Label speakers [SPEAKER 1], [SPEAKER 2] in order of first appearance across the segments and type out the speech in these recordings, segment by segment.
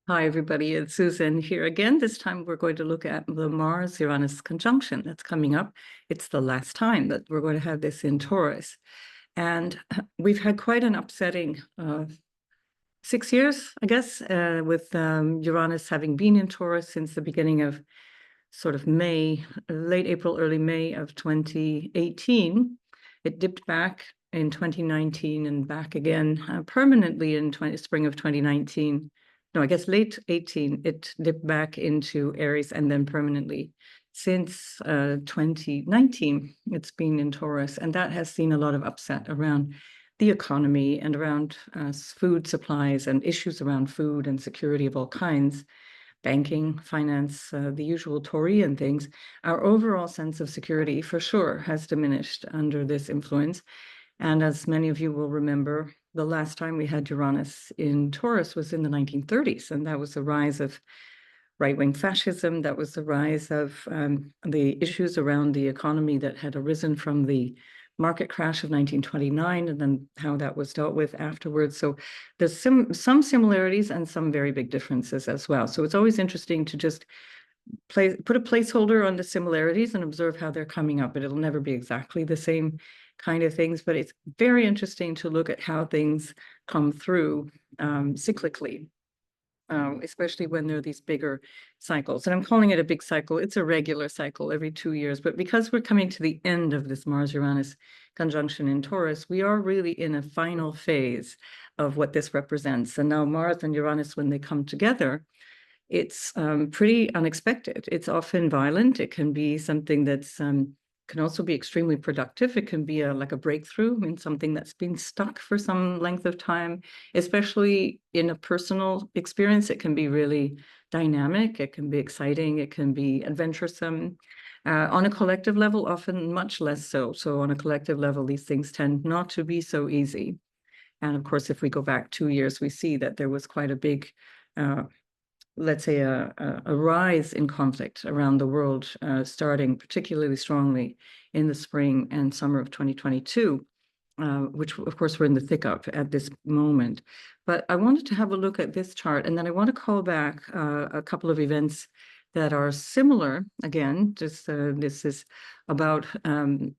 [SPEAKER 1] Hi, everybody. It's Susan here again. This time we're going to look at the Mars-Uranus conjunction that's coming up. It's the last time that we're going to have this in Taurus. And we've had quite an upsetting 6 years, I guess, with Uranus having been in Taurus since the beginning of sort of May, late April, early May of 2018. It dipped back in 2019 and back again permanently in spring of 2019. No, I guess late 18, it dipped back into Aries and then permanently. Since 2019, it's been in Taurus, and that has seen a lot of upset around the economy and around food supplies and issues around food and security of all kinds, banking, finance, the usual Taurian things. Our overall sense of security, for sure, has diminished under this influence. And as many of you will remember, the last time we had Uranus in Taurus was in the 1930s, and that was the rise of right-wing fascism. That was the rise of the issues around the economy that had arisen from the market crash of 1929, and then how that was dealt with afterwards. So there's some similarities and some very big differences as well. So it's always interesting to just put a placeholder on the similarities and observe how they're coming up, but it'll never be exactly the same kind of things. But it's very interesting to look at how things come through cyclically, especially when there are these bigger cycles. And I'm calling it a big cycle. It's a regular cycle every 2 years. But because we're coming to the end of this Mars-Uranus conjunction in Taurus, we are really in a final phase of what this represents. And now Mars and Uranus, when they come together, it's pretty unexpected. It's often violent. It can be something that's can also be extremely productive. It can be like a breakthrough in something that's been stuck for some length of time, especially in a personal experience. It can be really dynamic. It can be exciting. It can be adventuresome. On a collective level, often much less so. So on a collective level, these things tend not to be so easy. And of course, if we go back 2 years, we see that there was quite a big let's say, a rise in conflict around the world, starting particularly strongly in the spring and summer of 2022, which, of course, we're in the thick of at this moment. But I wanted to have a look at this chart, and then I want to call back a couple of events that are similar. Again, just this is about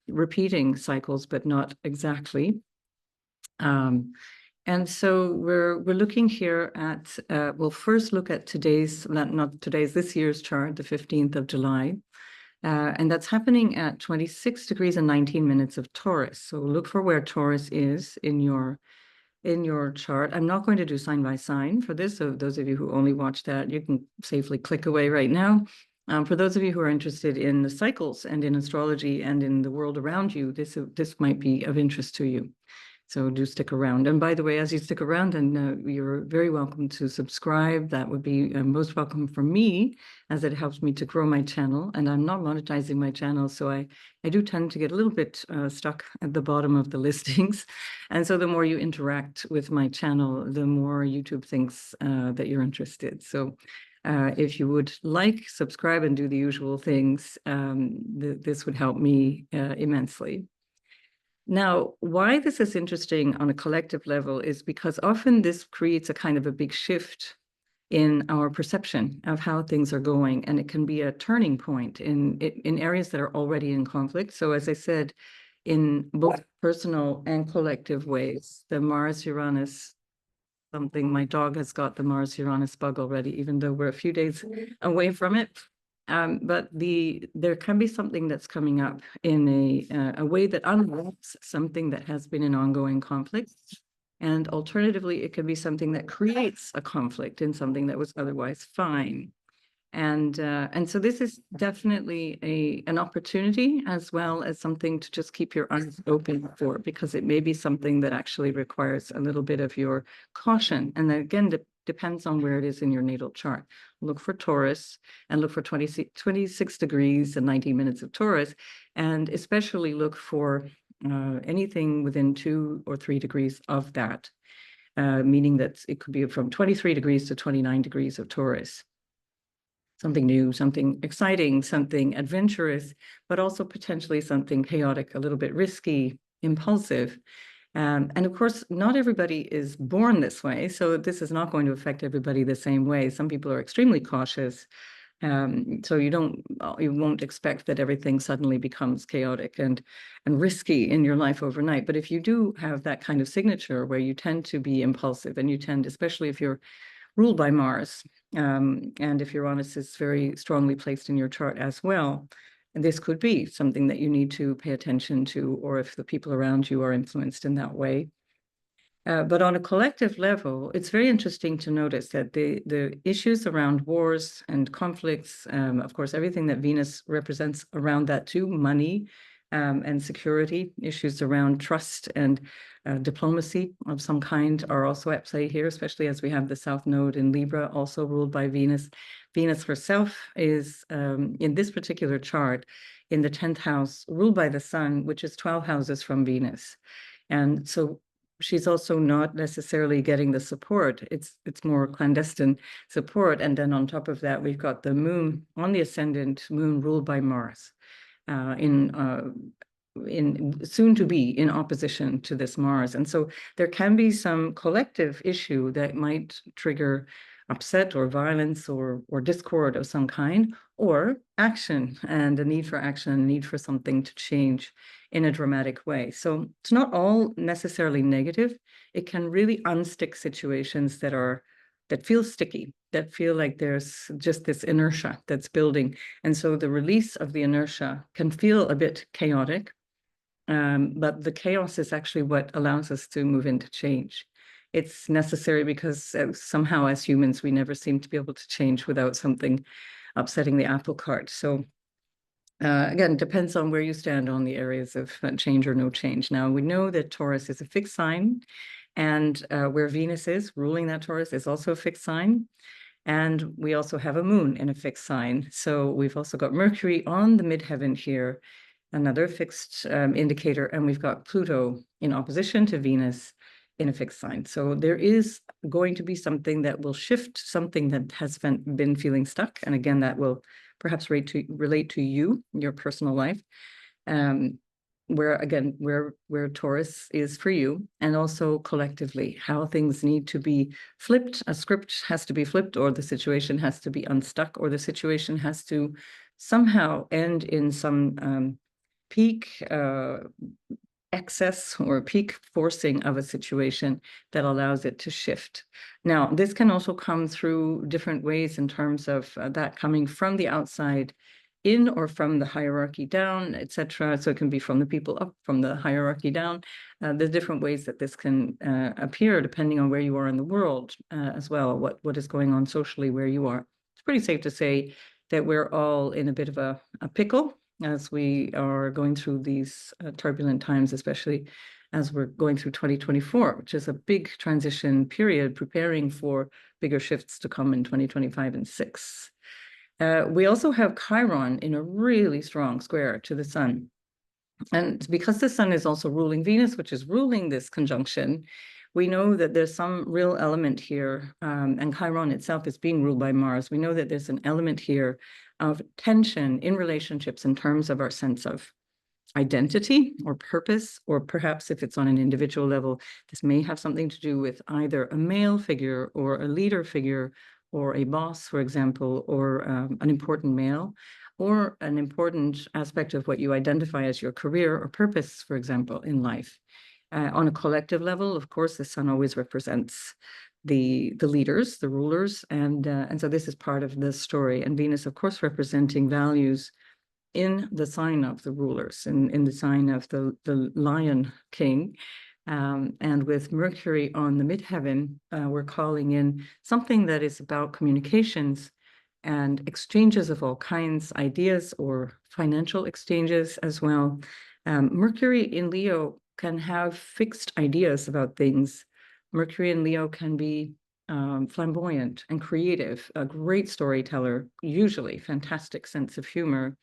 [SPEAKER 1] repeating cycles, but not exactly. And so we're looking here at, we'll first look at today's, not today's, this year's chart, the 15th of July. And that's happening at 26 degrees and 19 minutes of Taurus. So look for where Taurus is in your chart. I'm not going to do sign by sign for this. So those of you who only watch that, you can safely click away right now. For those of you who are interested in the cycles and in astrology and in the world around you, this might be of interest to you. So do stick around. And by the way, as you stick around, and you're very welcome to subscribe. That would be most welcome for me, as it helps me to grow my channel. And I'm not monetizing my channel, so I do tend to get a little bit stuck at the bottom of the listings. And so the more you interact with my channel, the more YouTube thinks that you're interested. So if you would like, subscribe, and do the usual things, this would help me immensely. Now, why this is interesting on a collective level is because often this creates a kind of a big shift in our perception of how things are going, and it can be a turning point in areas that are already in conflict. So as I said, in both personal and collective ways, the Mars-Uranus, something, my dog has got the Mars-Uranus bug already, even though we're a few days away from it. But there can be something that's coming up in a way that unwraps something that has been an ongoing conflict. And alternatively, it can be something that creates a conflict in something that was otherwise fine. And so this is definitely an opportunity, as well as something to just keep your eyes open for, because it may be something that actually requires a little bit of your caution. And then again, depends on where it is in your natal chart. Look for Taurus and look for 26 degrees and 19 minutes of Taurus, and especially look for anything within 2 or 3 degrees of that, meaning that it could be from 23 degrees to 29 degrees of Taurus. Something new, something exciting, something adventurous, but also potentially something chaotic, a little bit risky, impulsive. And of course, not everybody is born this way, so this is not going to affect everybody the same way. Some people are extremely cautious, so you won't expect that everything suddenly becomes chaotic and risky in your life overnight. But if you do have that kind of signature where you tend to be impulsive, and you tend, especially if you're ruled by Mars, and if Uranus is very strongly placed in your chart as well, and this could be something that you need to pay attention to, or if the people around you are influenced in that way. But on a collective level, it's very interesting to notice that the issues around wars and conflicts, of course, everything that Venus represents around that too, money and security, issues around trust and diplomacy of some kind are also at play here, especially as we have the South Node in Libra, also ruled by Venus. Venus herself is, in this particular chart, in the 10th house, ruled by the Sun, which is 12 houses from Venus. And so she's also not necessarily getting the support. It's more clandestine support. And then on top of that, we've got the moon on the ascendant, moon ruled by Mars, in soon to be in opposition to this Mars. And so there can be some collective issue that might trigger upset or violence or discord of some kind, or action and a need for action, a need for something to change in a dramatic way. So it's not all necessarily negative. It can really unstick situations that feel sticky, that feel like there's just this inertia that's building. And so the release of the inertia can feel a bit chaotic, but the chaos is actually what allows us to move into change. It's necessary because somehow as humans, we never seem to be able to change without something upsetting the apple cart. So again, depends on where you stand on the areas of change or no change. Now, we know that Taurus is a fixed sign, and where Venus is ruling that Taurus is also a fixed sign. And we also have a moon in a fixed sign. So we've also got Mercury on the midheaven here, another fixed indicator, and we've got Pluto in opposition to Venus in a fixed sign. So there is going to be something that will shift, something that has been feeling stuck. And again, that will perhaps relate to you, your personal life, where Taurus is for you, and also collectively, how things need to be flipped. A script has to be flipped, or the situation has to be unstuck, or the situation has to somehow end in some peak excess or peak forcing of a situation that allows it to shift. Now, this can also come through different ways in terms of that coming from the outside in or from the hierarchy down, etc. So it can be from the people up, from the hierarchy down. There's different ways that this can appear depending on where you are in the world as well, what is going on socially where you are. It's pretty safe to say that we're all in a bit of a pickle as we are going through these turbulent times, especially as we're going through 2024, which is a big transition period, preparing for bigger shifts to come in 2025 and 6. We also have Chiron in a really strong square to the Sun. And because the Sun is also ruling Venus, which is ruling this conjunction, we know that there's some real element here, and Chiron itself is being ruled by Mars. We know that there's an element here of tension in relationships in terms of our sense of identity or purpose, or perhaps if it's on an individual level, this may have something to do with either a male figure or a leader figure or a boss, for example, or an important male, or an important aspect of what you identify as your career or purpose, for example, in life. On a collective level, of course, the Sun always represents the leaders, the rulers, and so this is part of this story. And Venus, of course, representing values in the sign of the rulers, in the sign of the Lion King. And with Mercury on the midheaven, we're calling in something that is about communications and exchanges of all kinds, ideas or financial exchanges as well. Mercury in Leo can have fixed ideas about things. Mercury in Leo can be flamboyant and creative, a great storyteller, usually fantastic sense of humor.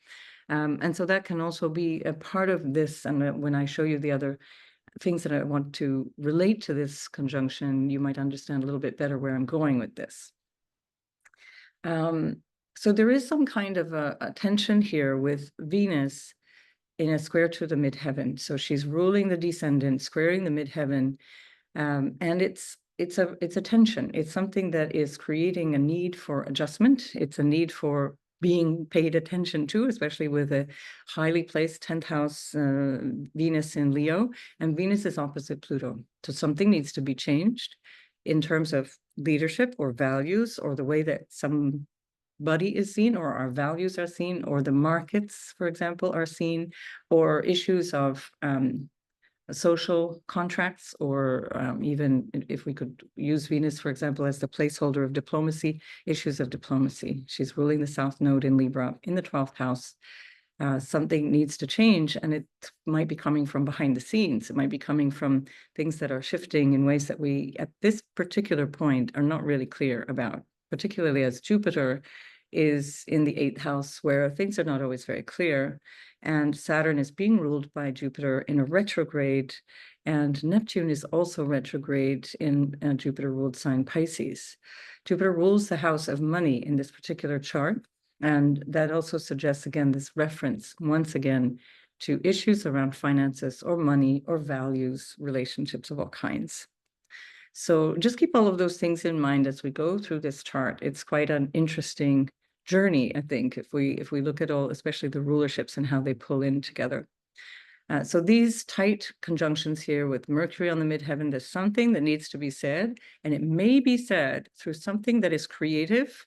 [SPEAKER 1] And so that can also be a part of this. And when I show you the other things that I want to relate to this conjunction, you might understand a little bit better where I'm going with this. So there is some kind of a tension here with Venus in a square to the midheaven. So she's ruling the descendant, squaring the midheaven, and it's a tension. It's something that is creating a need for adjustment. It's a need for being paid attention to, especially with a highly placed 10th house Venus in Leo, and Venus is opposite Pluto. So something needs to be changed in terms of leadership or values, or the way that somebody is seen, or our values are seen, or the markets, for example, are seen, or issues of social contracts, or even if we could use Venus, for example, as the placeholder of diplomacy, issues of diplomacy. She's ruling the South Node in Libra in the 12th house. Something needs to change, and it might be coming from behind the scenes. It might be coming from things that are shifting in ways that we, at this particular point, are not really clear about, particularly as Jupiter is in the 8th house, where things are not always very clear. And Saturn is being ruled by Jupiter in a retrograde, and Neptune is also retrograde in a Jupiter-ruled sign Pisces. Jupiter rules the house of money in this particular chart, and that also suggests, again, this reference, once again, to issues around finances or money or values, relationships of all kinds. So just keep all of those things in mind as we go through this chart. It's quite an interesting journey, I think, if we look at all, especially the rulerships and how they pull in together. So these tight conjunctions here with Mercury on the midheaven, there's something that needs to be said, and it may be said through something that is creative,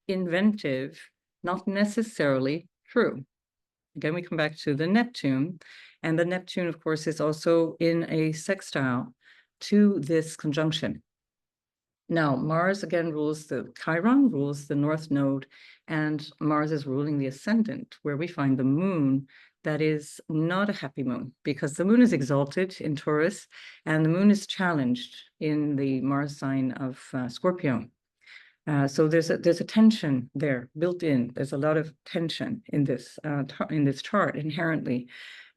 [SPEAKER 1] inventive, not necessarily true. Again, we come back to the Neptune, and the Neptune, of course, is also in a sextile to this conjunction. Now, Mars again rules the Chiron, rules the North Node, and Mars is ruling the ascendant, where we find the moon. That is not a happy moon, because the moon is exalted in Taurus, and the moon is challenged in the Mars sign of Scorpio. So there's a tension there built in. There's a lot of tension in this chart inherently.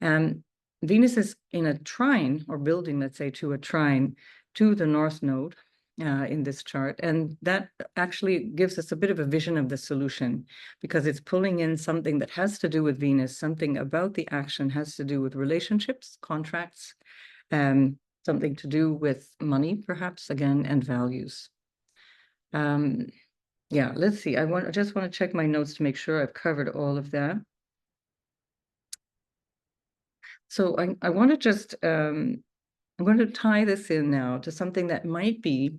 [SPEAKER 1] Venus is in a trine, or building, let's say, to a trine to the North Node in this chart, and that actually gives us a bit of a vision of the solution, because it's pulling in something that has to do with Venus. Something about the action has to do with relationships, contracts, something to do with money, perhaps, again, and values. Yeah, let's see. I just want to check my notes to make sure I've covered all of that. So I want to just I'm going to tie this in now to something that might be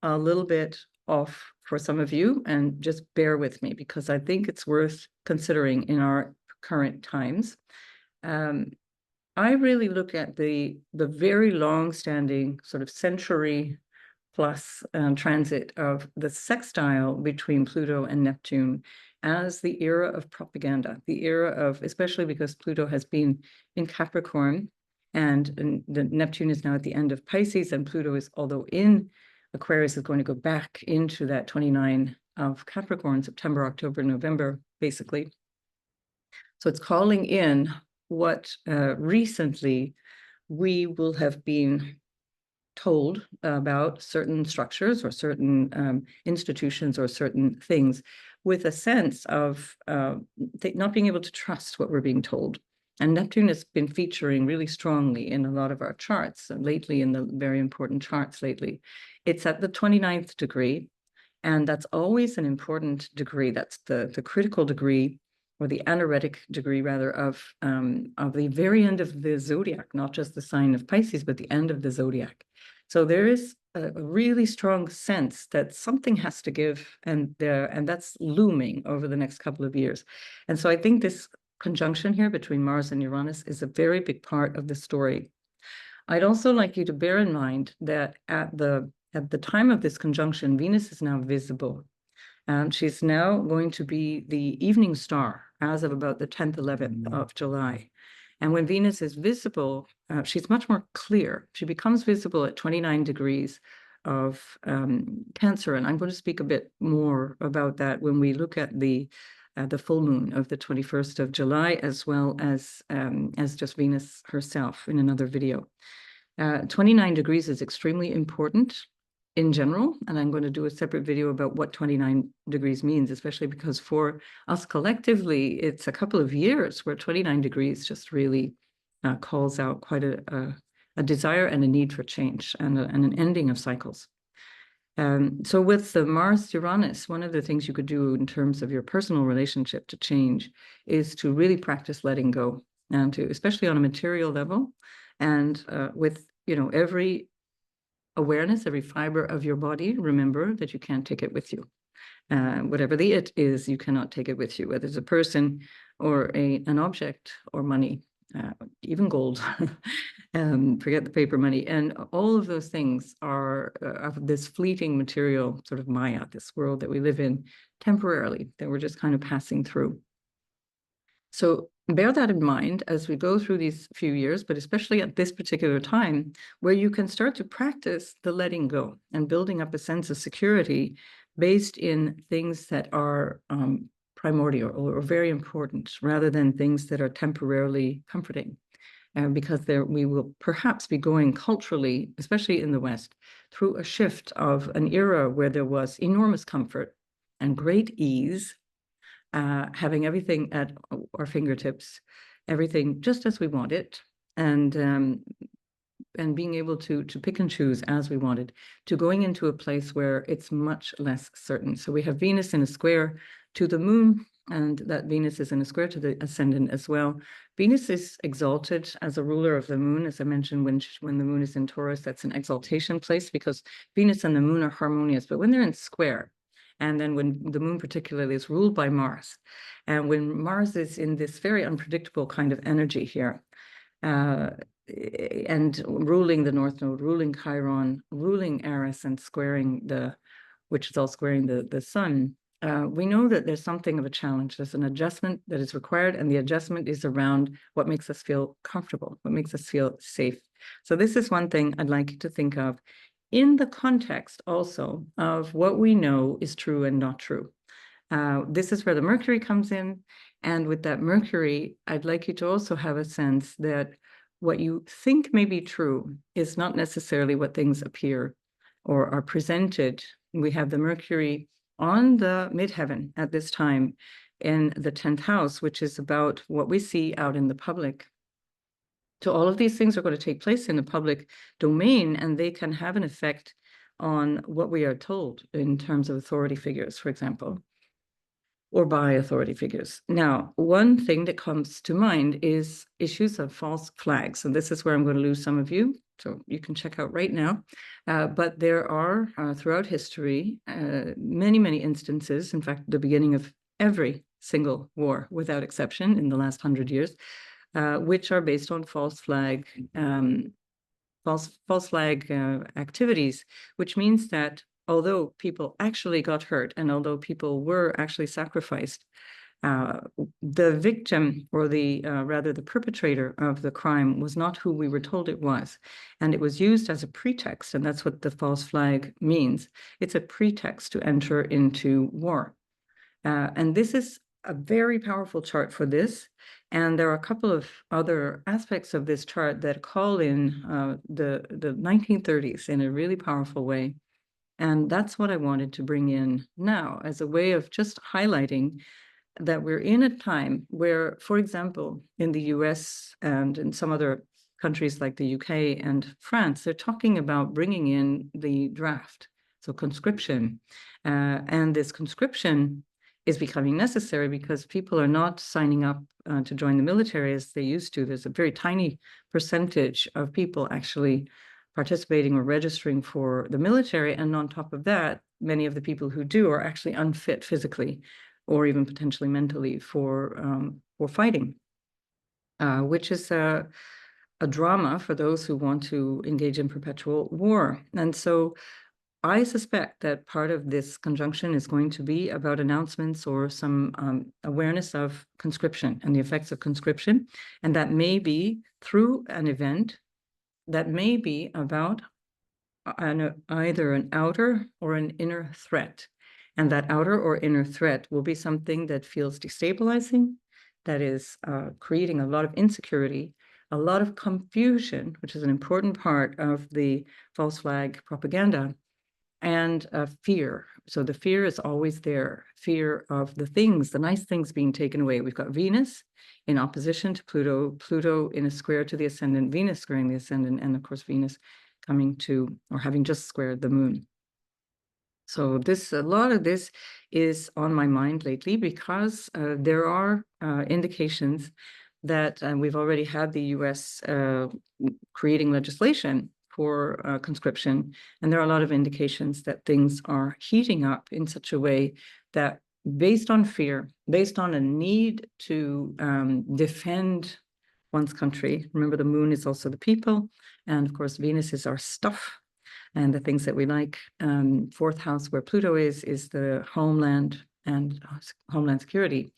[SPEAKER 1] a little bit off for some of you, and just bear with me, because I think it's worth considering in our current times. I really look at the very long-standing sort of century plus transit of the sextile between Pluto and Neptune as the era of propaganda, the era of, especially because Pluto has been in Capricorn, and the Neptune is now at the end of Pisces, and Pluto is, although in Aquarius, is going to go back into that 29 of Capricorn, September, October, November, basically. So it's calling in what recently we will have been told about certain structures or certain institutions or certain things, with a sense of not being able to trust what we're being told. And Neptune has been featuring really strongly in a lot of our charts lately, in the very important charts lately. It's at the 29th degree, and that's always an important degree. That's the critical degree, or the anaretic degree, rather, of the very end of the zodiac, not just the sign of Pisces, but the end of the zodiac. So there is a really strong sense that something has to give, and that's looming over the next couple of years. And so I think this conjunction here between Mars and Uranus is a very big part of the story. I'd also like you to bear in mind that at the time of this conjunction, Venus is now visible. She's now going to be the evening star as of about the 10th, 11th of July. And when Venus is visible, she's much more clear. She becomes visible at 29 degrees of Cancer. And I'm going to speak a bit more about that when we look at the full moon of the 21st of July, as well as just Venus herself in another video. 29 degrees is extremely important. in general, and I'm going to do a separate video about what 29 degrees means, especially because for us collectively, it's a couple of years where 29 degrees just really calls out quite a desire and a need for change and an ending of cycles. So with the Mars-Uranus, one of the things you could do in terms of your personal relationship to change is to really practice letting go, and to, especially on a material level, and with, you know, every awareness, every fiber of your body, remember that you can't take it with you. Whatever the it is, you cannot take it with you, whether it's a person or an object or money, even gold. Forget the paper money. And all of those things are of this fleeting material sort of Maya, this world that we live in temporarily, that we're just kind of passing through. So bear that in mind as we go through these few years, but especially at this particular time, where you can start to practice the letting go and building up a sense of security based in things that are primordial or very important, rather than things that are temporarily comforting. Because we will perhaps be going culturally, especially in the West, through a shift of an era where there was enormous comfort and great ease, having everything at our fingertips, everything just as we want it, and being able to pick and choose as we wanted, to going into a place where it's much less certain. So we have Venus in a square to the moon, and that Venus is in a square to the ascendant as well. Venus is exalted as a ruler of the moon. As I mentioned, when the moon is in Taurus, that's an exaltation place, because Venus and the moon are harmonious. But when they're in square, and then when the moon particularly is ruled by Mars, and when Mars is in this very unpredictable kind of energy here, and ruling the North Node, ruling Chiron, ruling Eris, and squaring which is all squaring the sun, we know that there's something of a challenge. There's an adjustment that is required, and the adjustment is around what makes us feel comfortable, what makes us feel safe. So this is one thing I'd like you to think of in the context also of what we know is true and not true. This is where the Mercury comes in. And with that Mercury, I'd like you to also have a sense that what you think may be true is not necessarily what things appear or are presented. We have the Mercury on the midheaven at this time in the 10th house, which is about what we see out in the public. So all of these things are going to take place in the public domain, and they can have an effect on what we are told in terms of authority figures, for example, or by authority figures. Now, one thing that comes to mind is issues of false flags. And this is where I'm going to lose some of you, so you can check out right now. But there are, throughout history, many, many instances, in fact, the beginning of every single war, without exception, in the last 100 years, which are based on false flag activities, which means that although people actually got hurt and although people were actually sacrificed, the victim, or rather the perpetrator of the crime, was not who we were told it was. And it was used as a pretext, and that's what the false flag means. It's a pretext to enter into war. And this is a very powerful chart for this. And there are a couple of other aspects of this chart that call in the 1930s in a really powerful way. And that's what I wanted to bring in now as a way of just highlighting that we're in a time where, for example, in the US and in some other countries like the UK and France, they're talking about bringing in the draft, so conscription. And this conscription is becoming necessary because people are not signing up to join the military as they used to. There's a very tiny percentage of people actually participating or registering for the military. And on top of that, many of the people who do are actually unfit physically or even potentially mentally for fighting, which is a drama for those who want to engage in perpetual war. And so I suspect that part of this conjunction is going to be about announcements or some awareness of conscription and the effects of conscription. And that may be through an event that may be about either an outer or an inner threat. And that outer or inner threat will be something that feels destabilizing, that is creating a lot of insecurity, a lot of confusion, which is an important part of the false flag propaganda. and fear. So the fear is always there, fear of the things, the nice things being taken away. We've got Venus in opposition to Pluto, Pluto in a square to the ascendant, Venus squaring the ascendant, and of course Venus coming to, or having just squared the moon. So a lot of this is on my mind lately because there are indications that we've already had the US creating legislation for conscription, and there are a lot of indications that things are heating up in such a way that, based on fear, based on a need to defend one's country. Remember, the moon is also the people, and of course Venus is our stuff and the things that we like. Fourth house, where Pluto is the homeland and homeland security.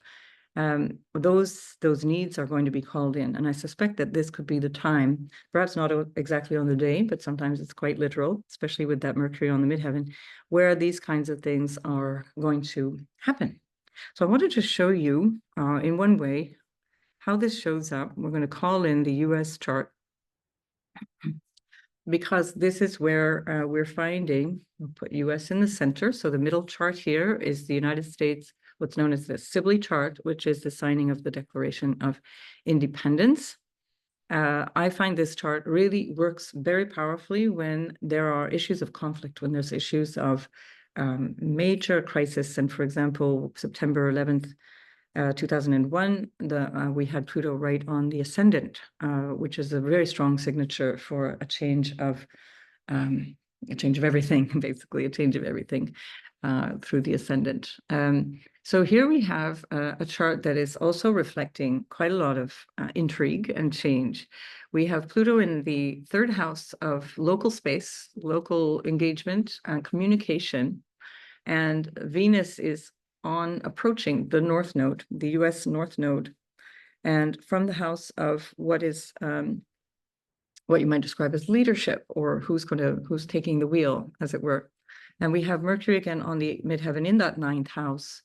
[SPEAKER 1] Those needs are going to be called in, and I suspect that this could be the time, perhaps not exactly on the day, but sometimes it's quite literal, especially with that Mercury on the midheaven, where these kinds of things are going to happen. So I wanted to show you in one way how this shows up. We're going to call in the US chart, because this is where we're finding, we'll put US in the center. So the middle chart here is the United States, what's known as the Sibley chart, which is the signing of the Declaration of Independence. I find this chart really works very powerfully when there are issues of conflict, when there's issues of major crisis. And for example, September 11th, 2001, we had Pluto right on the ascendant, which is a very strong signature for a change of everything, basically a change of everything through the ascendant. So here we have a chart that is also reflecting quite a lot of intrigue and change. We have Pluto in the third house of local space, local engagement, communication, and Venus is on approaching the North Node, the US North Node, and from the house of what is what you might describe as leadership, or who's taking the wheel, as it were. And we have Mercury again on the midheaven in that ninth house,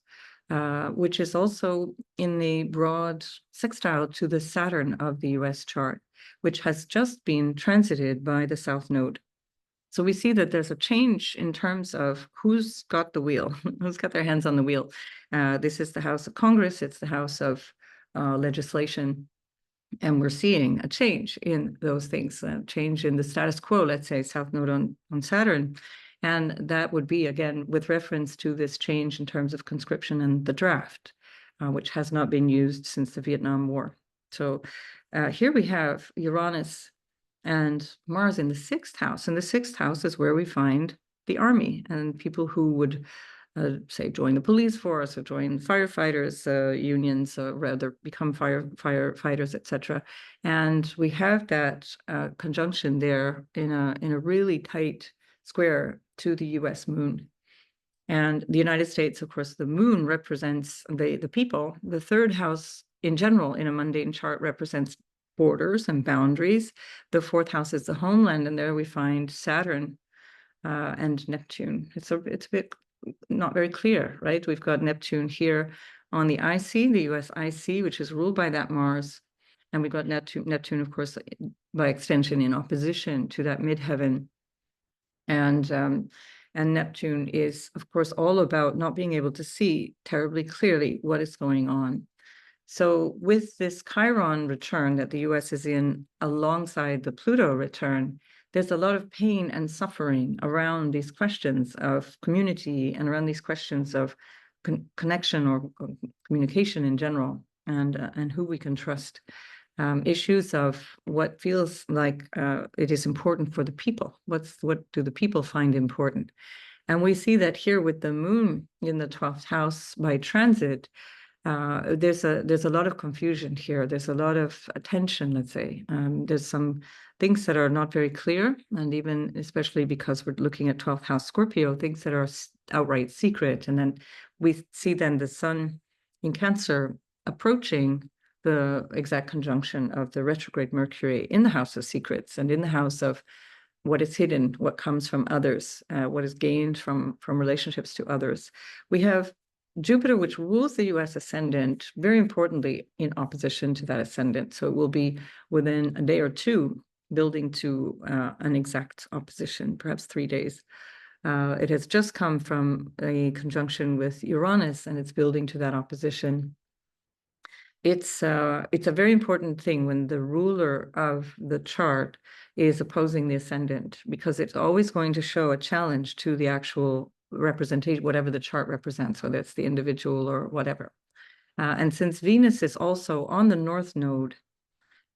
[SPEAKER 1] which is also in the broad sextile to the Saturn of the US chart, which has just been transited by the South Node. So we see that there's a change in terms of who's got the wheel, who's got their hands on the wheel. This is the House of Congress, it's the House of Legislation, and we're seeing a change in those things, a change in the status quo, let's say, South Node on Saturn. And that would be, again, with reference to this change in terms of conscription and the draft, which has not been used since the Vietnam War. So here we have Uranus and Mars in the sixth house. And the sixth house is where we find the army and people who would, say, join the police force or join firefighters unions, or rather become firefighters, etc. And we have that conjunction there in a really tight square to the US moon. And the United States, of course, the moon represents the people. The third house in general in a mundane chart represents borders and boundaries. The fourth house is the homeland, and there we find Saturn and Neptune. It's a bit not very clear, right? We've got Neptune here on the IC, the US IC, which is ruled by that Mars, and we've got Neptune, of course, by extension, in opposition to that midheaven. And Neptune is, of course, all about not being able to see terribly clearly what is going on. So with this Chiron return that the US is in alongside the Pluto return, there's a lot of pain and suffering around these questions of community and around these questions of connection or communication in general, and who we can trust. Issues of what feels like it is important for the people. What do the people find important? And we see that here with the moon in the 12th house by transit, there's a lot of confusion here. There's a lot of tension, let's say. There's some things that are not very clear, and even especially because we're looking at 12th house Scorpio, things that are outright secret. And then we see then the sun in Cancer approaching the exact conjunction of the retrograde Mercury in the house of secrets and in the house of what is hidden, what comes from others, what is gained from relationships to others. We have Jupiter, which rules the US ascendant, very importantly in opposition to that ascendant. So it will be within a day or two building to an exact opposition, perhaps 3 days. It has just come from a conjunction with Uranus, and it's building to that opposition. It's a very important thing when the ruler of the chart is opposing the ascendant, because it's always going to show a challenge to the actual representation, whatever the chart represents, whether it's the individual or whatever. And since Venus is also on the North Node,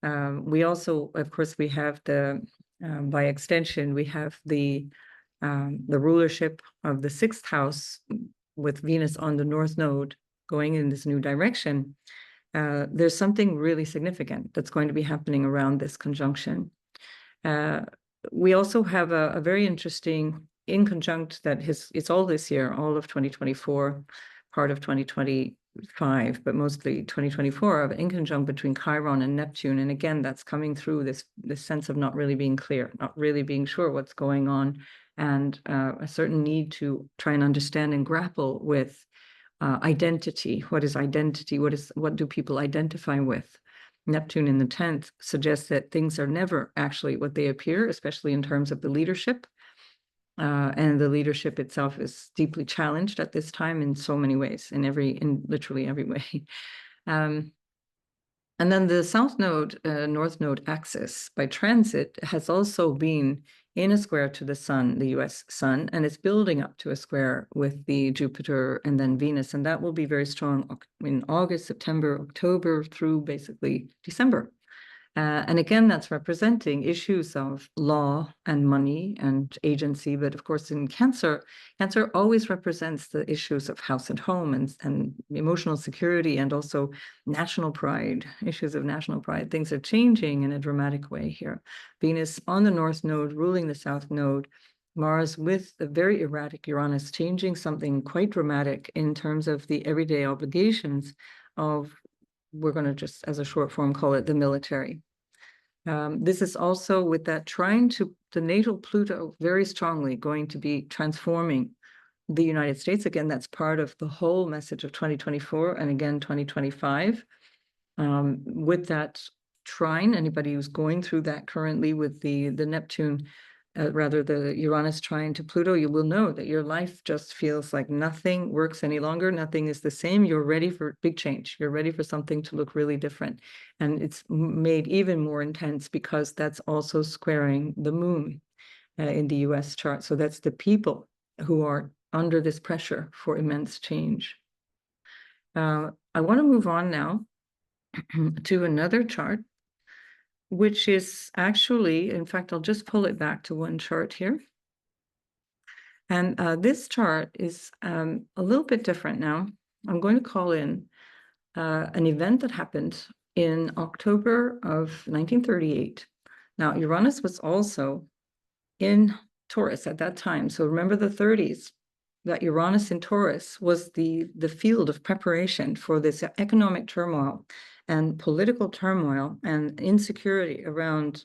[SPEAKER 1] we also, of course, we have by extension, we have the rulership of the 6th house with Venus on the North Node going in this new direction. There's something really significant that's going to be happening around this conjunction. We also have a very interesting inconjunct that it's all this year, all of 2024, part of 2025, but mostly 2024, of inconjunct between Chiron and Neptune. And again, that's coming through this sense of not really being clear, not really being sure what's going on, and a certain need to try and understand and grapple with identity. What is identity? What do people identify with? Neptune in the 10th suggests that things are never actually what they appear, especially in terms of the leadership. And the leadership itself is deeply challenged at this time in so many ways, in literally every way. And then the South Node, North Node axis by transit has also been in a square to the sun, the US sun, and it's building up to a square with the Jupiter and then Venus. And that will be very strong in August, September, October through basically December. And again, that's representing issues of law and money and agency. But of course, in Cancer always represents the issues of house and home and emotional security, and also national pride, issues of national pride. Things are changing in a dramatic way here. Venus on the North Node, ruling the South Node. Mars with a very erratic Uranus, changing something quite dramatic in terms of the everyday obligations of, we're going to just as a short form call it the military. This is also with that trine to the natal Pluto very strongly going to be transforming the United States. Again, that's part of the whole message of 2024 and again 2025. With that trine, anybody who's going through that currently with the Neptune, rather the Uranus trine to Pluto, you will know that your life just feels like nothing works any longer. Nothing is the same. You're ready for big change. You're ready for something to look really different. And it's made even more intense because that's also squaring the moon in the US chart. So that's the people who are under this pressure for immense change. I want to move on now to another chart, which is actually, in fact, I'll just pull it back to one chart here. And this chart is a little bit different now. I'm going to call in an event that happened in October of 1938. Now, Uranus was also in Taurus at that time. So remember the 30s, that Uranus in Taurus was the field of preparation for this economic turmoil and political turmoil and insecurity around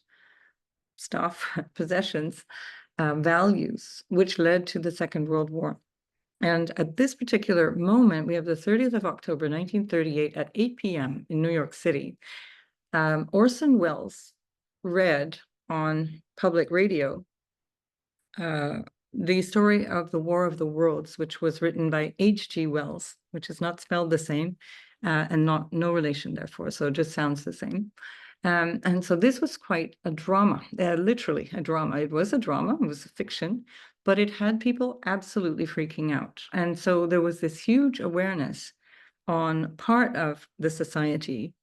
[SPEAKER 1] stuff, possessions, values, which led to the Second World War. And at this particular moment, we have the 30th of October, 1938 at 8 p.m. in New York City. Orson Welles read on public radio the story of the War of the Worlds, which was written by H.G. Wells, which is not spelled the same and no relation, therefore, so it just sounds the same. And so this was quite a drama, literally a drama. It was a drama, it was a fiction, but it had people absolutely freaking out. And so there was this huge awareness on part of the society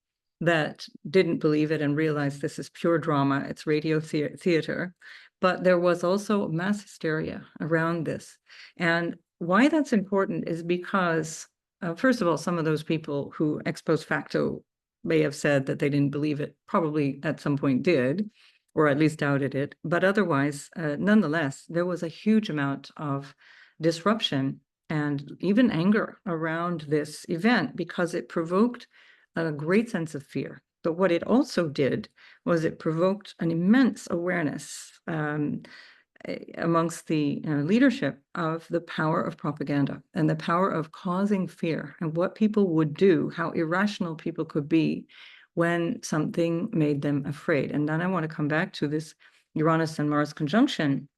[SPEAKER 1] that didn't believe it and realized this is pure drama, it's radio theater. But there was also mass hysteria around this. And why that's important is because, first of all, some of those people who ex post facto may have said that they didn't believe it, probably at some point did, or at least doubted it. But otherwise, nonetheless, there was a huge amount of disruption and even anger around this event because it provoked a great sense of fear. But what it also did was it provoked an immense awareness amongst the leadership of the power of propaganda and the power of causing fear and what people would do, how irrational people could be when something made them afraid. And then I want to come back to this Uranus and Mars conjunction,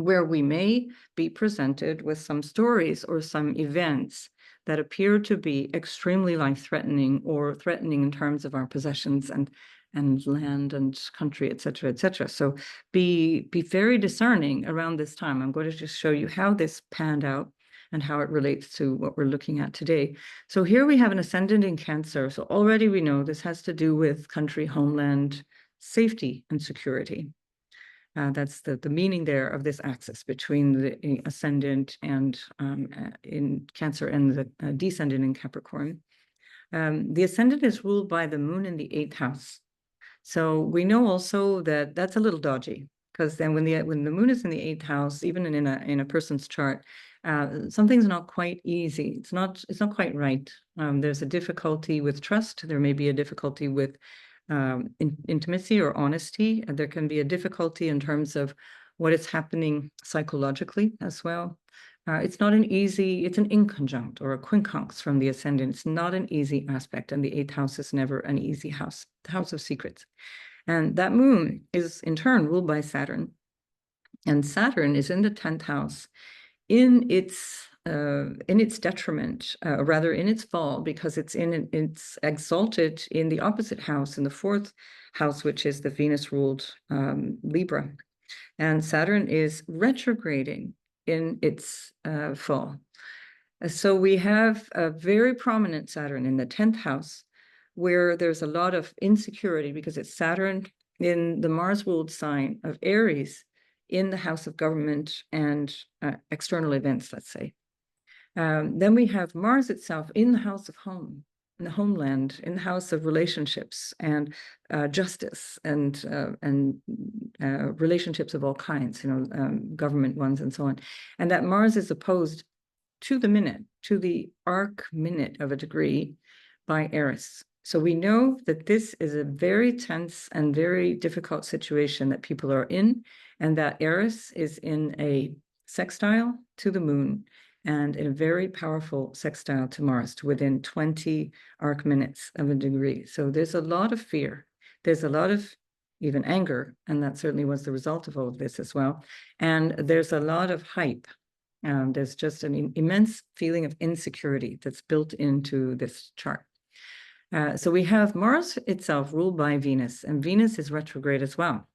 [SPEAKER 1] where we may be presented with some stories or some events that appear to be extremely life-threatening or threatening in terms of our possessions and land and country, et cetera. So be very discerning around this time. I'm going to just show you how this panned out and how it relates to what we're looking at today. So here we have an ascendant in Cancer. So already we know this has to do with country, homeland, safety, and security. That's the meaning there of this axis between the ascendant and in Cancer and the descendant in Capricorn. The ascendant is ruled by the moon in the 8th house. So we know also that that's a little dodgy, because then when the moon is in the 8th house, even in a person's chart, something's not quite easy. It's not quite right. There's a difficulty with trust. There may be a difficulty with intimacy or honesty. There can be a difficulty in terms of what is happening psychologically as well. It's an inconjunct or a quincunx from the ascendant. It's not an easy aspect, and the 8th house is never an easy house, the house of secrets. And that moon is in turn ruled by Saturn. And Saturn is in the 10th house in its detriment, rather in its fall, because it's exalted in the opposite house, in the 4th house, which is the Venus-ruled Libra. And Saturn is retrograding in its fall. So we have a very prominent Saturn in the 10th house, where there's a lot of insecurity because it's Saturn in the Mars-ruled sign of Aries in the house of government and external events, let's say. Then we have Mars itself in the house of home, in the homeland, in the house of relationships and justice and relationships of all kinds, government ones and so on. And that Mars is opposed to the arc minute of a degree by Eris. So we know that this is a very tense and very difficult situation that people are in, and that Eris is in a sextile to the moon and in a very powerful sextile to Mars, to within 20 arc minutes of a degree. So there's a lot of fear. There's a lot of even anger, and that certainly was the result of all of this as well. And there's a lot of hype. There's just an immense feeling of insecurity that's built into this chart. So we have Mars itself ruled by Venus, and Venus is retrograde as well.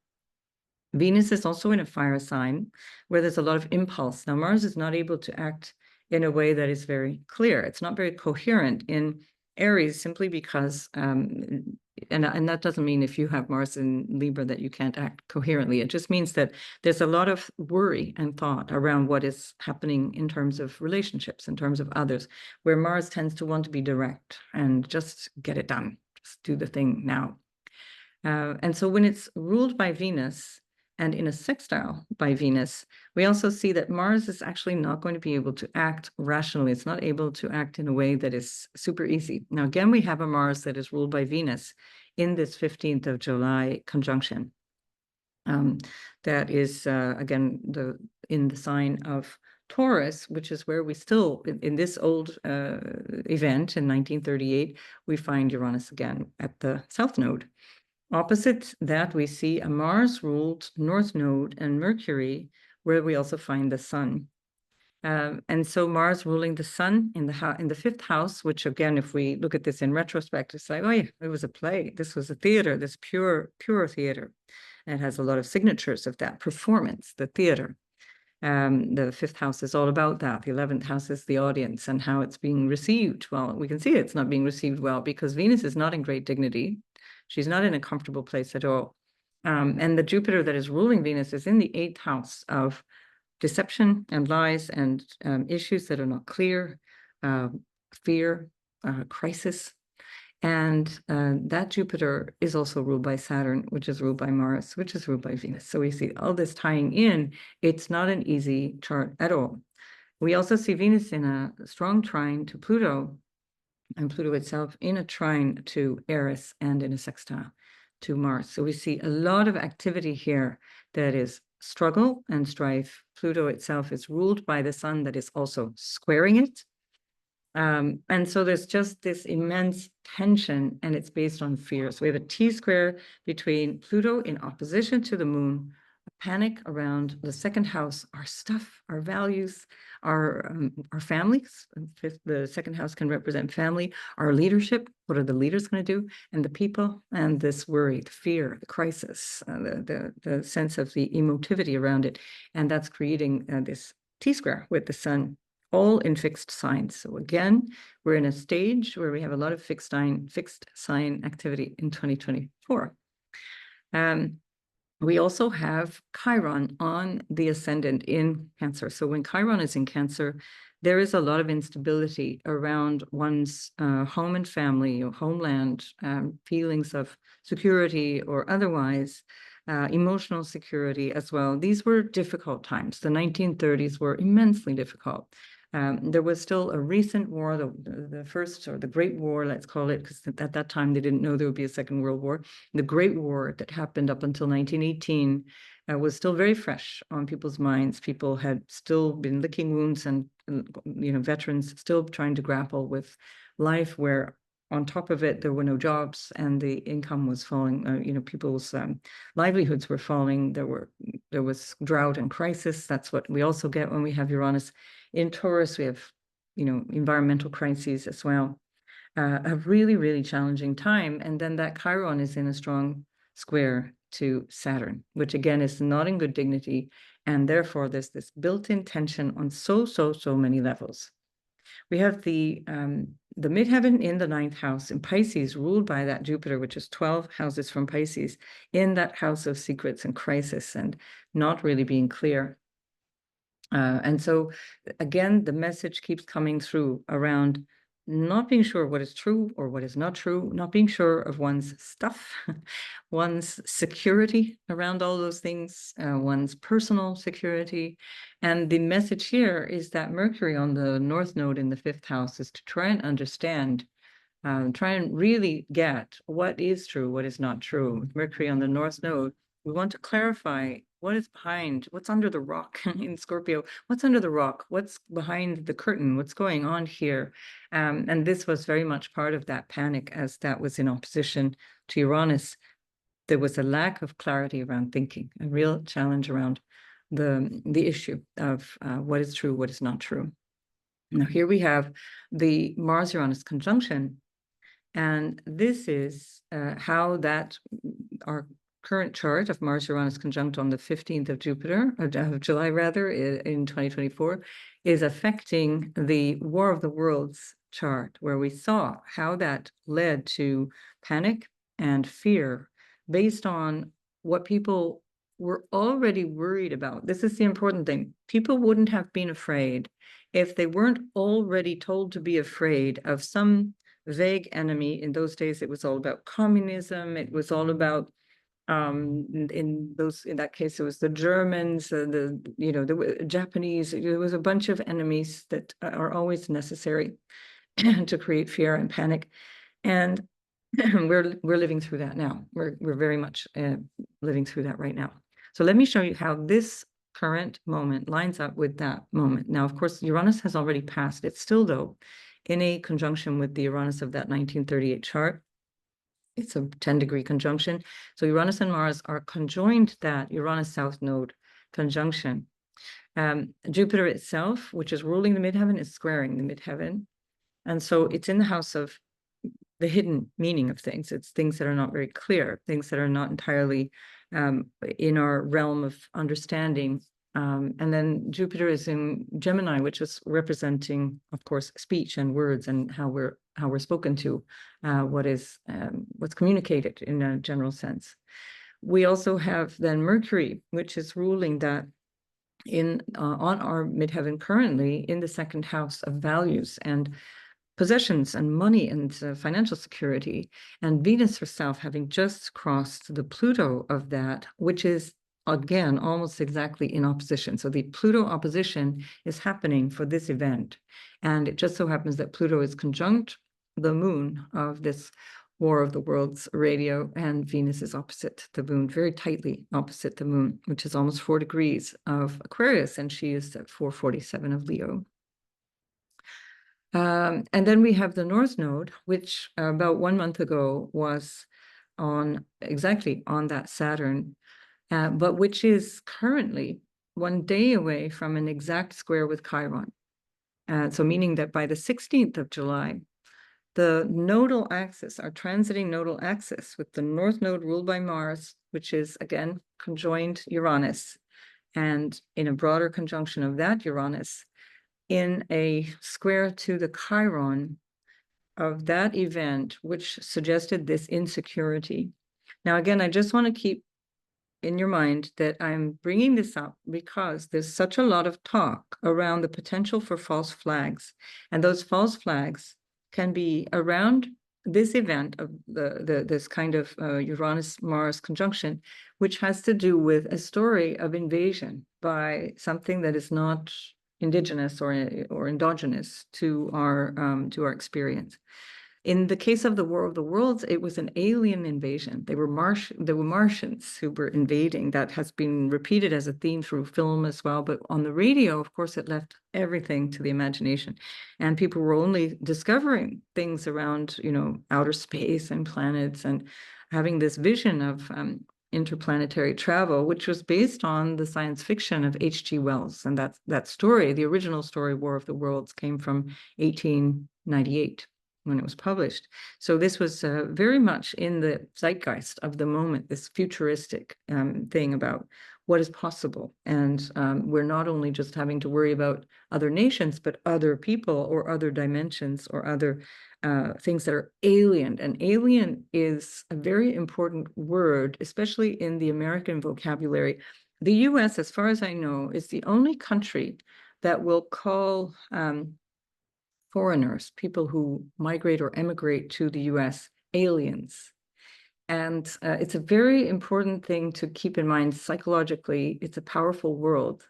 [SPEAKER 1] Venus is also in a fire sign where there's a lot of impulse. Now, Mars is not able to act in a way that is very clear. It's not very coherent in Aries, simply because, and that doesn't mean if you have Mars in Libra that you can't act coherently. It just means that there's a lot of worry and thought around what is happening in terms of relationships, in terms of others, where Mars tends to want to be direct and just get it done, just do the thing now. And so when it's ruled by Venus, and in a sextile by Venus, we also see that Mars is actually not going to be able to act rationally. It's not able to act in a way that is super easy. Now, again, we have a Mars that is ruled by Venus in this 15th of July conjunction. That is, again, in the sign of Taurus, which is where we still, in this old event in 1938, we find Uranus again at the South Node. Opposite that, we see a Mars-ruled North Node and Mercury, where we also find the Sun. And so Mars ruling the Sun in the 5th house, which again, if we look at this in retrospect, it's like, oh yeah, it was a play. This was a theater, this pure theater. And it has a lot of signatures of that performance, the theater. The 5th house is all about that. The 11th house is the audience and how it's being received. Well, we can see it's not being received well because Venus is not in great dignity. She's not in a comfortable place at all. And the Jupiter that is ruling Venus is in the 8th house of deception and lies and issues that are not clear, fear, crisis. And that Jupiter is also ruled by Saturn, which is ruled by Mars, which is ruled by Venus. So we see all this tying in. It's not an easy chart at all. We also see Venus in a strong trine to Pluto, and Pluto itself in a trine to Eris and in a sextile to Mars. So we see a lot of activity here that is struggle and strife. Pluto itself is ruled by the Sun that is also squaring it. And so there's just this immense tension, and it's based on fear. So we have a T-square between Pluto in opposition to the Moon, panic around the second house, our stuff, our values, our families. The second house can represent family, our leadership. What are the leaders going to do? And the people, and this worry, the fear, the crisis, the sense of the emotivity around it. And that's creating this T-square with the sun, all in fixed signs. So again, we're in a stage where we have a lot of fixed sign activity in 2024. We also have Chiron on the ascendant in Cancer. So when Chiron is in Cancer, there is a lot of instability around one's home and family, or homeland, feelings of security or otherwise, emotional security as well. These were difficult times. The 1930s were immensely difficult. There was still a recent war, the first, or the Great War, let's call it, because at that time they didn't know there would be a Second World War. The Great War that happened up until 1918 was still very fresh on people's minds. People had still been licking wounds, and veterans still trying to grapple with life, where on top of it there were no jobs and the income was falling. People's livelihoods were falling. There was drought and crisis. That's what we also get when we have Uranus in Taurus. We have environmental crises as well. A really, really challenging time. And then that Chiron is in a strong square to Saturn, which again is not in good dignity. And therefore there's this built-in tension on so many levels. We have the midheaven in the 9th house in Pisces, ruled by that Jupiter, which is 12 houses from Pisces, in that house of secrets and crisis and not really being clear. And so again, the message keeps coming through around not being sure what is true or what is not true, not being sure of one's stuff, one's security around all those things, one's personal security. And the message here is that Mercury on the North Node in the 5th house is to try and understand, try and really get what is true, what is not true. With Mercury on the North Node, we want to clarify what is behind, what's under the rock in Scorpio, what's under the rock, what's behind the curtain, what's going on here. And this was very much part of that panic, as that was in opposition to Uranus. There was a lack of clarity around thinking, a real challenge around the issue of what is true, what is not true. Now here we have the Mars-Uranus conjunction, and this is how that our current chart of Mars-Uranus conjunct on the 15th of July rather, in 2024, is affecting the War of the Worlds chart, where we saw how that led to panic and fear based on what people were already worried about. This is the important thing. People wouldn't have been afraid if they weren't already told to be afraid of some vague enemy. In those days, it was all about communism. It was all about in that case, it was the Germans, the Japanese. There was a bunch of enemies that are always necessary to create fear and panic, and we're living through that now. We're very much living through that right now. So let me show you how this current moment lines up with that moment. Now, of course, Uranus has already passed. It's still, though, in a conjunction with the Uranus of that 1938 chart. It's a 10-degree conjunction. So Uranus and Mars are conjoined, that Uranus South Node conjunction. Jupiter itself, which is ruling the midheaven, is squaring the midheaven. And so it's in the house of the hidden meaning of things. It's things that are not very clear, things that are not entirely in our realm of understanding. And then Jupiter is in Gemini, which is representing, of course, speech and words and how we're spoken to, what's communicated in a general sense. We also have then Mercury, which is ruling that on our midheaven currently in the 2nd house of values and possessions and money and financial security, and Venus herself having just crossed the Pluto of that, which is again almost exactly in opposition. So the Pluto opposition is happening for this event, and it just so happens that Pluto is conjunct the moon of this War of the Worlds radio, and Venus is opposite the moon, very tightly opposite the moon, which is almost 4 degrees of Aquarius, and she is at 447 of Leo. And then we have the North Node, which about 1 month ago was exactly on that Saturn but which is currently 1 day away from an exact square with Chiron. So meaning that by the 16th of July, the nodal axis, our transiting nodal axis with the north node ruled by Mars, which is again conjoined Uranus, and in a broader conjunction of that Uranus, in a square to the Chiron of that event, which suggested this insecurity. Now, again, I just want to keep in your mind that I'm bringing this up because there's such a lot of talk around the potential for false flags. And those false flags can be around this event of this kind of Uranus-Mars conjunction, which has to do with a story of invasion by something that is not indigenous or endogenous to our experience. In the case of the War of the Worlds, it was an alien invasion. They were Martians who were invading. That has been repeated as a theme through film as well. But on the radio, of course, it left everything to the imagination. And people were only discovering things around, outer space and planets and having this vision of interplanetary travel, which was based on the science fiction of H.G. Wells. And that story, the original story, War of the Worlds, came from 1898. When it was published. So this was very much in the zeitgeist of the moment, this futuristic thing about what is possible. And we're not only just having to worry about other nations, but other people or other dimensions or other things that are alien. And alien is a very important word, especially in the American vocabulary. The US, as far as I know, is the only country that will call foreigners, people who migrate or emigrate to the US, aliens. And it's a very important thing to keep in mind psychologically. It's a powerful word.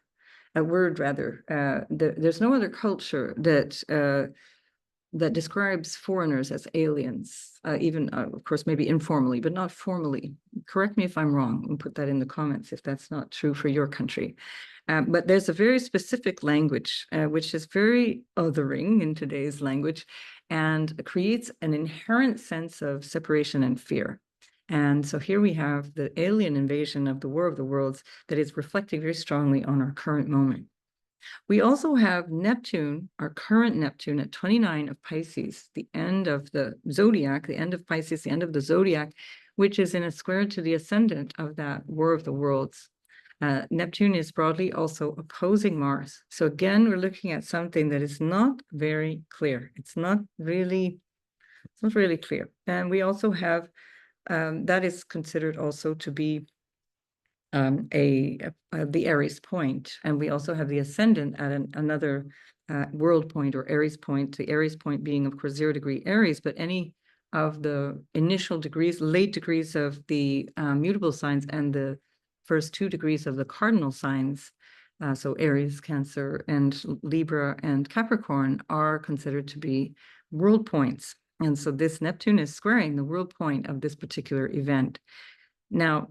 [SPEAKER 1] There's no other culture that describes foreigners as aliens, even, of course, maybe informally, but not formally. Correct me if I'm wrong and put that in the comments if that's not true for your country. But there's a very specific language, which is very othering in today's language and creates an inherent sense of separation and fear. And so here we have the alien invasion of the War of the Worlds that is reflecting very strongly on our current moment. We also have Neptune, our current Neptune at 29 of Pisces, the end of the zodiac, the end of Pisces, the end of the zodiac, which is in a square to the ascendant of that War of the Worlds. Neptune is broadly also opposing Mars. So again, we're looking at something that is not very clear. It's not really clear. And we also have, that is considered also to be the Aries point. And we also have the ascendant at another world point or Aries point, the Aries point being, of course, 0° Aries, but any of the initial degrees, late degrees of the mutable signs and the first 2 degrees of the cardinal signs, so Aries, Cancer, and Libra and Capricorn are considered to be world points. And so this Neptune is squaring the world point of this particular event. Now,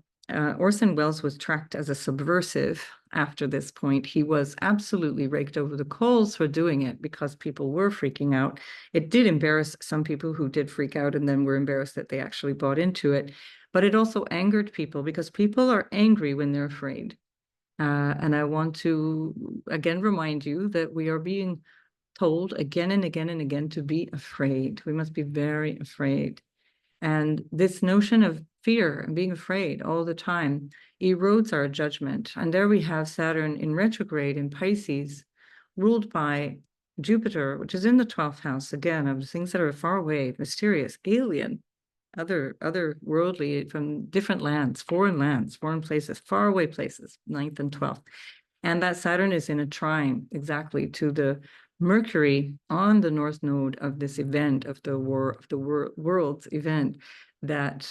[SPEAKER 1] Orson Welles was tracked as a subversive after this point. He was absolutely raked over the coals for doing it because people were freaking out. It did embarrass some people who did freak out and then were embarrassed that they actually bought into it. But it also angered people because people are angry when they're afraid. And I want to, again, remind you that we are being told again and again and again to be afraid. We must be very afraid. And this notion of fear and being afraid all the time erodes our judgment. And there we have Saturn in retrograde in Pisces, ruled by Jupiter, which is in the 12th house, again, of things that are far away, mysterious, alien, other worldly, from different lands, foreign places, far away places, 9th and 12th. And that Saturn is in a trine exactly to the Mercury on the north node of this event of the War of the Worlds event that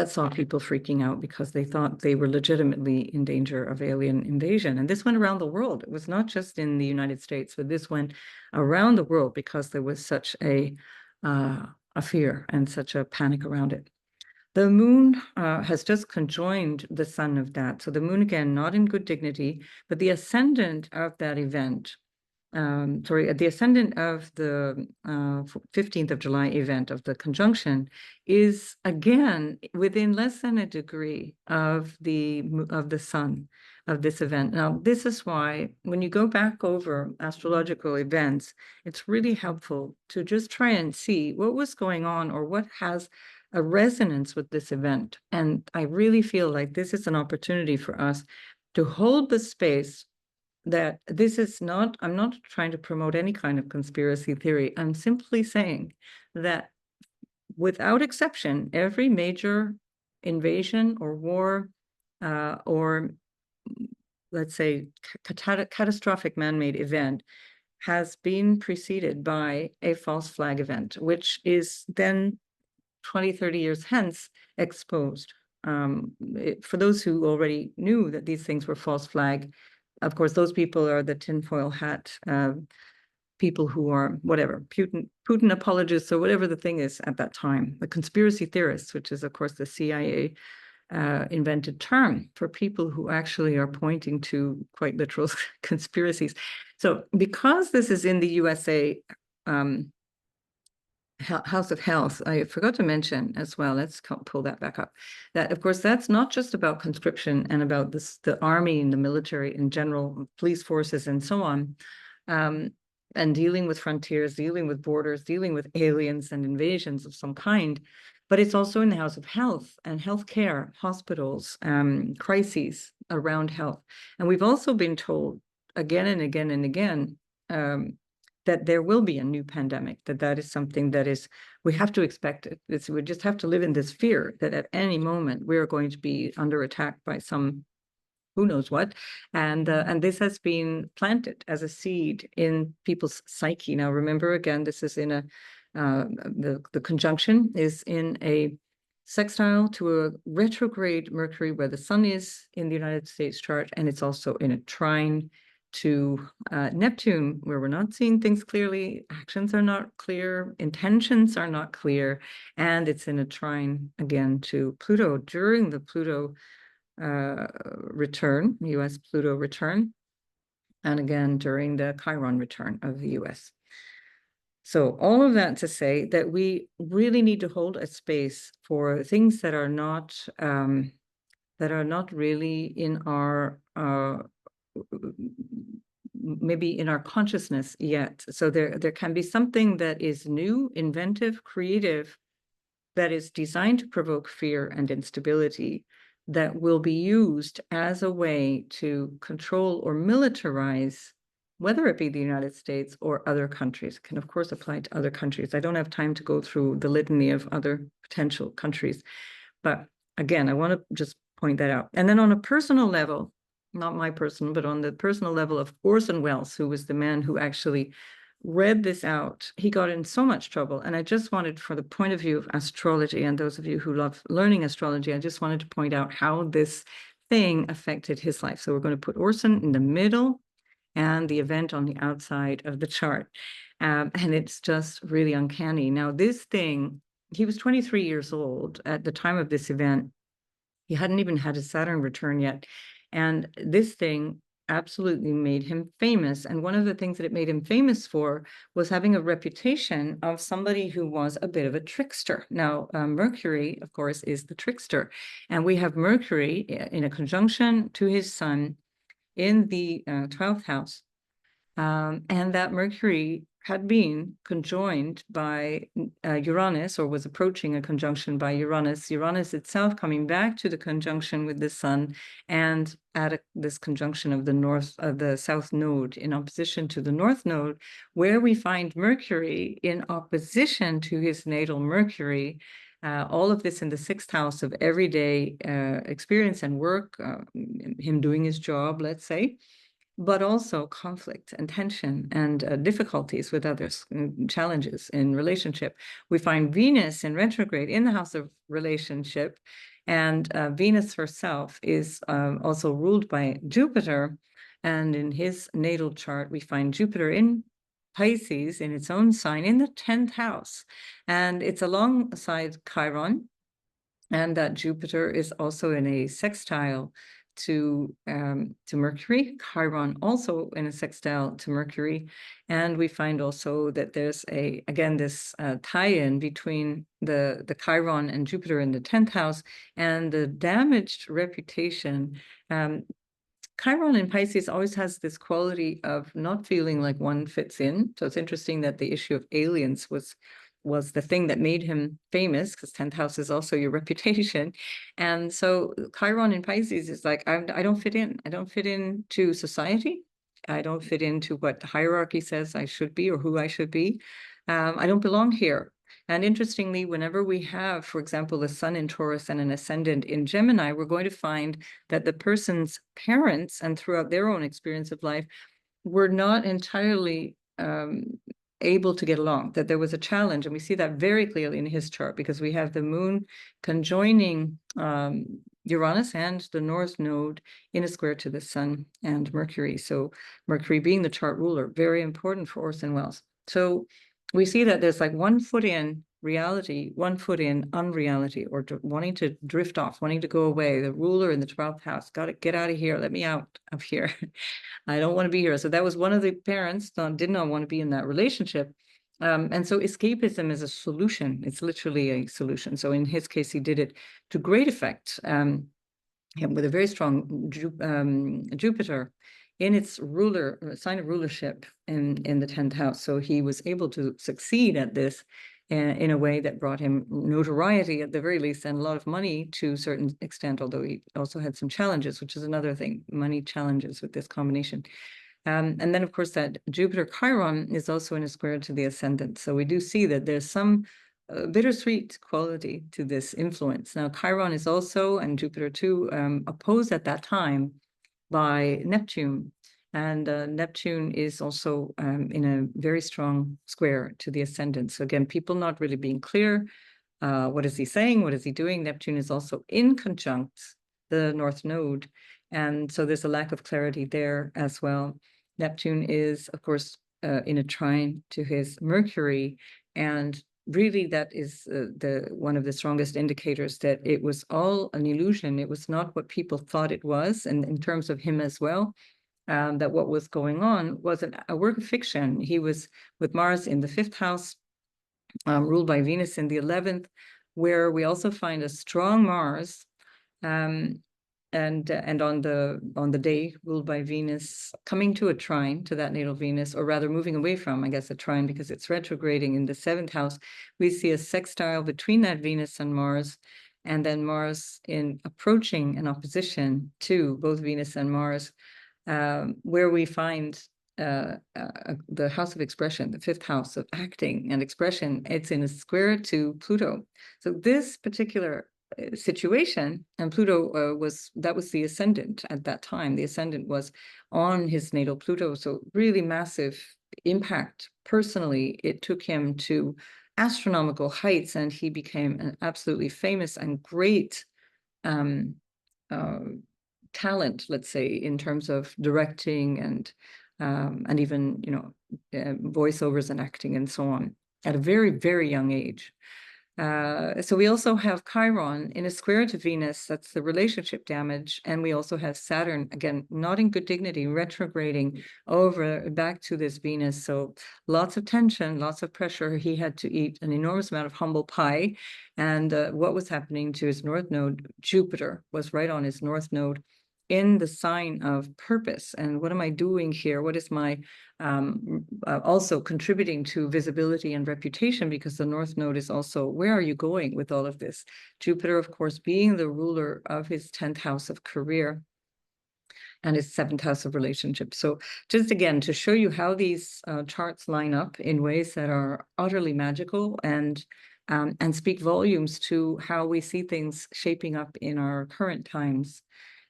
[SPEAKER 1] saw people freaking out because they thought they were legitimately in danger of alien invasion. And this went around the world. It was not just in the United States, but this went around the world because there was such a fear and such a panic around it. The moon has just conjoined the sun of that. So the moon, again, not in good dignity, but the ascendant of that event the ascendant of the 15th of July event of the conjunction is again within less than a degree of the sun of this event. Now, this is why when you go back over astrological events, it's really helpful to just try and see what was going on or what has a resonance with this event. And I really feel like this is an opportunity for us to hold the space that this is not, I'm not trying to promote any kind of conspiracy theory. I'm simply saying that without exception, every major invasion or war or let's say catastrophic man-made event has been preceded by a false flag event, which is then 20, 30 years hence exposed. For those who already knew that these things were false flag, of course, those people are the tinfoil hat people who are whatever, Putin apologists or whatever the thing is at that time, the conspiracy theorists, which is, of course, the CIA invented term for people who actually are pointing to quite literal conspiracies. So because this is in the USA House of Health, I forgot to mention as well, let's pull that back up, that of course that's not just about conscription and about the army and the military in general, police forces and so on, and dealing with frontiers, dealing with borders, dealing with aliens and invasions of some kind, but it's also in the House of Health and healthcare, hospitals, crises around health. And we've also been told again and again and again that there will be a new pandemic, that is something that is, we have to expect it. We just have to live in this fear that at any moment we are going to be under attack by some who knows what. And this has been planted as a seed in people's psyche. Now, remember, again, this is in the conjunction is in a sextile to a retrograde Mercury where the sun is in the United States chart, and it's also in a trine to Neptune, where we're not seeing things clearly, actions are not clear, intentions are not clear, and it's in a trine again to Pluto during the Pluto return, US Pluto return, and again during the Chiron return of the US. So all of that to say that we really need to hold a space for things that are not really in our maybe in our consciousness yet. So there can be something that is new, inventive, creative, that is designed to provoke fear and instability, that will be used as a way to control or militarize, whether it be the United States or other countries. It can, of course, apply to other countries. I don't have time to go through the litany of other potential countries. But again, I want to just point that out. And then on a personal level, not my person, but on the personal level of Orson Welles, who was the man who actually read this out, he got in so much trouble. And I just wanted, for the point of view of astrology, and those of you who love learning astrology, I just wanted to point out how this thing affected his life. So we're going to put Orson in the middle and the event on the outside of the chart. And it's just really uncanny. Now, this thing, he was 23 years old at the time of this event. He hadn't even had a Saturn return yet. And this thing absolutely made him famous. And one of the things that it made him famous for was having a reputation of somebody who was a bit of a trickster. Now, Mercury, of course, is the trickster. And we have Mercury in a conjunction to his sun in the 12th house. And that Mercury had been conjoined by Uranus, or was approaching a conjunction by Uranus, Uranus itself coming back to the conjunction with the sun, and at this conjunction of the south node in opposition to the north node, where we find Mercury in opposition to his natal Mercury. All of this in the 6th house of everyday experience and work, him doing his job, let's say, but also conflict and tension and difficulties with others, challenges in relationship. We find Venus in retrograde in the house of relationship, and Venus herself is also ruled by Jupiter. And in his natal chart, we find Jupiter in Pisces in its own sign in the 10th house. And it's alongside Chiron, and that Jupiter is also in a sextile to Mercury, Chiron also in a sextile to Mercury, and we find also that there's this tie-in between the Chiron and Jupiter in the 10th house and the damaged reputation. Chiron in Pisces always has this quality of not feeling like one fits in. So it's interesting that the issue of aliens was the thing that made him famous, because 10th house is also your reputation. And so Chiron in Pisces is like, I don't fit in. I don't fit into society. I don't fit into what the hierarchy says I should be or who I should be. I don't belong here. And interestingly, whenever we have, for example, the sun in Taurus and an ascendant in Gemini, we're going to find that the person's parents and throughout their own experience of life were not entirely able to get along, that there was a challenge. And we see that very clearly in his chart, because we have the moon conjoining Uranus and the North Node in a square to the sun and Mercury. So Mercury being the chart ruler, very important for Orson Welles. So we see that there's like 1 foot in reality, 1 foot in unreality, or wanting to drift off, wanting to go away. The ruler in the 12th house, got to get out of here. Let me out of here. I don't want to be here. So that was one of the parents did not want to be in that relationship. And so escapism is a solution. It's literally a solution. So in his case, he did it to great effect, with a very strong Jupiter in its ruler sign of rulership in the 10th house. So he was able to succeed at this in a way that brought him notoriety at the very least, and a lot of money to a certain extent, although he also had some challenges, which is another thing, money challenges with this combination. And then, of course, that Jupiter Chiron is also in a square to the ascendant. So we do see that there's some bittersweet quality to this influence. Now, Chiron is also, and Jupiter too, opposed at that time by Neptune. And Neptune is also in a very strong square to the ascendant. So again, people not really being clear. What is he saying? What is he doing? Neptune is also in conjunct the North Node. And so there's a lack of clarity there as well. Neptune is, of course, in a trine to his Mercury. And really, that is one of the strongest indicators that it was all an illusion. It was not what people thought it was. And in terms of him as well, that what was going on was a work of fiction. He was with Mars in the 5th house, ruled by Venus in the 11th, where we also find a strong Mars, and on the day ruled by Venus, coming to a trine to that natal Venus, or rather moving away from, I guess, a trine because it's retrograding in the 7th house. We see a sextile between that Venus and Mars, and then Mars in approaching an opposition to both Venus and Mars, where we find the house of expression, the 5th house of acting and expression. It's in a square to Pluto. So this particular situation, and Pluto was the ascendant at that time. The ascendant was on his natal Pluto, so really massive impact. Personally, it took him to astronomical heights, and he became an absolutely famous and great talent, let's say, in terms of directing and even, voiceovers and acting and so on at a very, very young age. So we also have Chiron in a square to Venus. That's the relationship damage. And we also have Saturn, again, not in good dignity, retrograding over back to this Venus. So lots of tension, lots of pressure. He had to eat an enormous amount of humble pie. And what was happening to his North Node? Jupiter was right on his North Node in the sign of purpose. And what am I doing here? What is my also contributing to visibility and reputation, because the North Node is also, where are you going with all of this? Jupiter, of course, being the ruler of his 10th house of career and his 7th house of relationships. So just again, to show you how these charts line up in ways that are utterly magical and speak volumes to how we see things shaping up in our current times.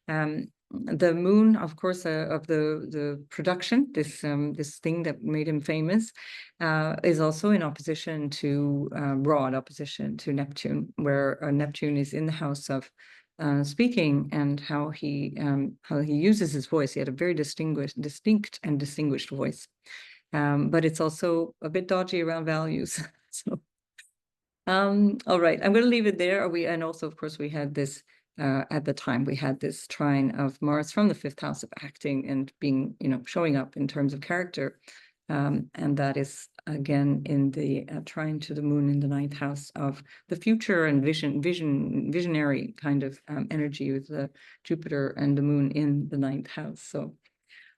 [SPEAKER 1] The moon, of course, of the production, this thing that made him famous, is also in opposition to broad opposition to Neptune, where Neptune is in the house of speaking, and how he uses his voice. He had a very distinct and distinguished voice, but it's also a bit dodgy around values. So, all right, I'm going to leave it there. And also, of course, we had this at the time we had this trine of Mars from the 5th house of acting and being, showing up in terms of character. And that is again in the trine to the moon in the 9th house of the future and visionary kind of energy with the Jupiter and the moon in the 9th house. So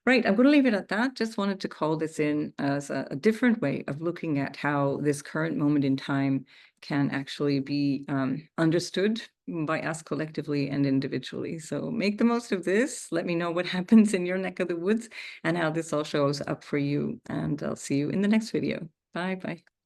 [SPEAKER 1] right, I'm going to leave it at that. Just wanted to call this in as a different way of looking at how this current moment in time can actually be understood by us collectively and individually. So make the most of this. Let me know what happens in your neck of the woods and how this all shows up for you. And I'll see you in the next video. Bye bye.